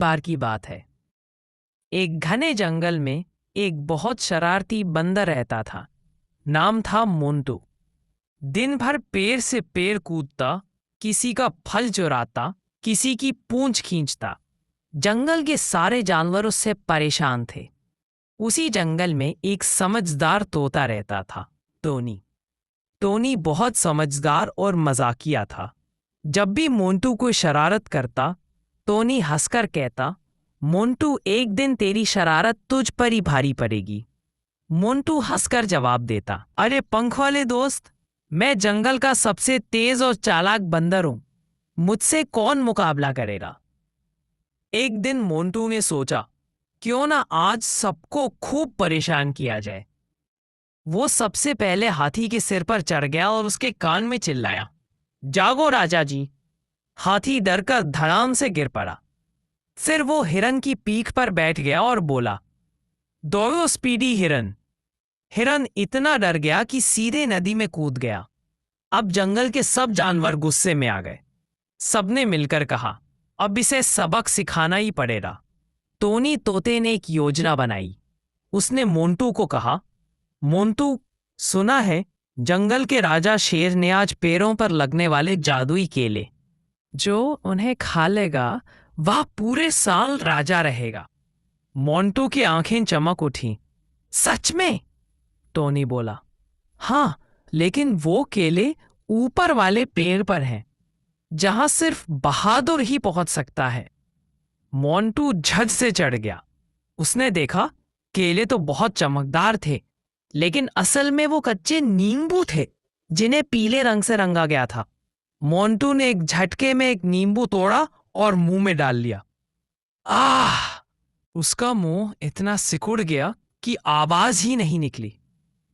बार की बात है। एक घने जंगल में एक बहुत शरारती बंदर रहता था। नाम था मोंटू। दिन भर पेड़ से पेड़ कूदता, किसी का फल चुराता, किसी की पूंछ खींचता। जंगल के सारे जानवर उससे परेशान थे। उसी जंगल में एक समझदार तोता रहता था, टोनी। टोनी बहुत समझदार और मजाकिया था। जब भी मोंटू कोई शरारत करता, टोनी हंसकर कहता, मोंटू एक दिन तेरी शरारत तुझ पर ही भारी पड़ेगी। मोंटू हंसकर जवाब देता, अरे पंख वाले दोस्त, मैं जंगल का सबसे तेज और चालाक बंदर हूं। मुझसे कौन मुकाबला करेगा। एक दिन मोंटू ने सोचा, क्यों ना आज सबको खूब परेशान किया जाए। वो सबसे पहले हाथी के सिर पर चढ़ गया और उसके कान में चिल्लाया, जागो राजा जी। हाथी डरकर धड़ाम से गिर पड़ा। फिर वो हिरन की पीठ पर बैठ गया और बोला, दौड़ो स्पीडी हिरन। हिरन इतना डर गया कि सीधे नदी में कूद गया। अब जंगल के सब जानवर गुस्से में आ गए। सबने मिलकर कहा, अब इसे सबक सिखाना ही पड़ेगा। टोनी तोते ने एक योजना बनाई। उसने मोंटू को कहा, मोंटू, सुना है जंगल के राजा शेर ने आज पेड़ों पर लगने वाले जादुई केले, जो उन्हें खा लेगा वह पूरे साल राजा रहेगा। मोंटू की आंखें चमक उठी। सच में? टोनी बोला, हाँ, लेकिन वो केले ऊपर वाले पेड़ पर हैं, जहां सिर्फ बहादुर ही पहुंच सकता है। मोंटू झट से चढ़ गया। उसने देखा केले तो बहुत चमकदार थे, लेकिन असल में वो कच्चे नींबू थे, जिन्हें पीले रंग से रंगा गया था। मोंटू ने एक झटके में एक नींबू तोड़ा और मुंह में डाल लिया। आह! उसका मुंह इतना सिकुड़ गया कि आवाज ही नहीं निकली।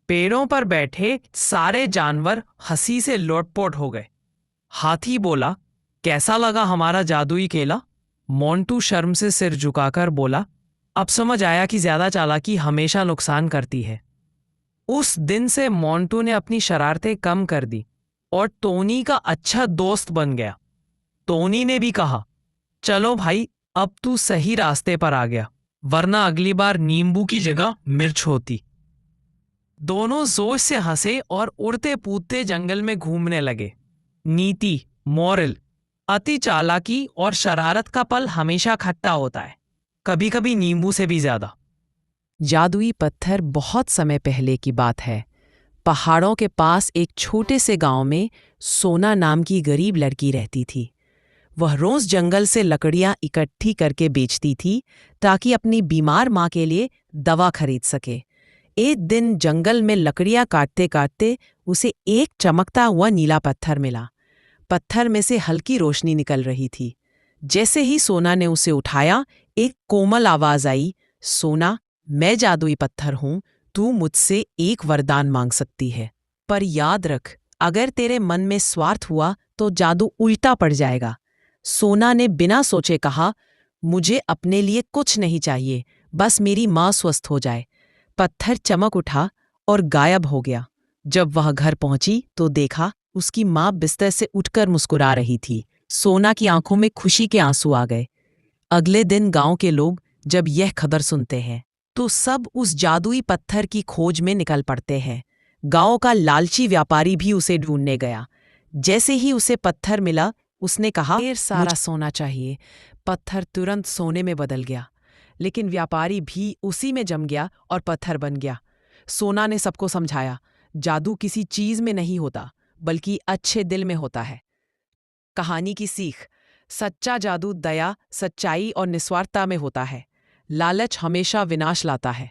पेड़ों पर बैठे सारे जानवर हंसी से लोटपोट हो गए। हाथी बोला, कैसा लगा हमारा जादुई केला? मोंटू शर्म से सिर झुकाकर बोला, अब समझ आया कि ज्यादा चालाकी हमेशा नुकसान करती है। उस दिन से मोंटू ने अपनी शरारतें कम कर दी और टोनी का अच्छा दोस्त बन गया। टोनी ने भी कहा, चलो भाई, अब तू सही रास्ते पर आ गया, वरना अगली बार नींबू की जगह मिर्च होती। दोनों जोश से हंसे और उड़ते कूदते जंगल में घूमने लगे। नीति, मॉरल, अति चालाकी और शरारत का पल हमेशा खट्टा होता है, कभी कभी नींबू से भी ज्यादा। जादुई पत्थर बहुत समय पहले की बात है। पहाड़ों के पास एक छोटे से गांव में सोना नाम की गरीब लड़की रहती थी। वह रोज जंगल से लकड़ियां इकट्ठी करके बेचती थी ताकि अपनी बीमार मां के लिए दवा खरीद सके। एक दिन जंगल में लकड़ियां काटते काटते उसे एक चमकता हुआ नीला पत्थर मिला। पत्थर में से हल्की रोशनी निकल रही थी। जैसे ही सोना ने उसे उठाया, एक कोमल आवाज आई, सोना, मैं जादुई पत्थर हूं, तू मुझसे एक वरदान मांग सकती है। पर याद रख, अगर तेरे मन में स्वार्थ हुआ तो जादू उल्टा पड़ जाएगा। सोना ने बिना सोचे कहा, मुझे अपने लिए कुछ नहीं चाहिए, बस मेरी मां स्वस्थ हो जाए। पत्थर चमक उठा और गायब हो गया। जब वह घर पहुंची तो देखा उसकी मां बिस्तर से उठकर मुस्कुरा रही थी। सोना की आंखों में खुशी के आंसू आ गए। अगले दिन गांव के लोग जब यह खबर सुनते हैं तो सब उस जादुई पत्थर की खोज में निकल पड़ते हैं। गांव का लालची व्यापारी भी उसे ढूंढने गया। जैसे ही उसे पत्थर मिला, उसने कहा, ढेर सारा सोना चाहिए। पत्थर तुरंत सोने में बदल गया, लेकिन व्यापारी भी उसी में जम गया और पत्थर बन गया। सोना ने सबको समझाया, जादू किसी चीज में नहीं होता, बल्कि अच्छे दिल में होता है। कहानी की सीख, सच्चा जादू दया, सच्चाई और निस्वार्थता में होता है। लालच हमेशा विनाश लाता है।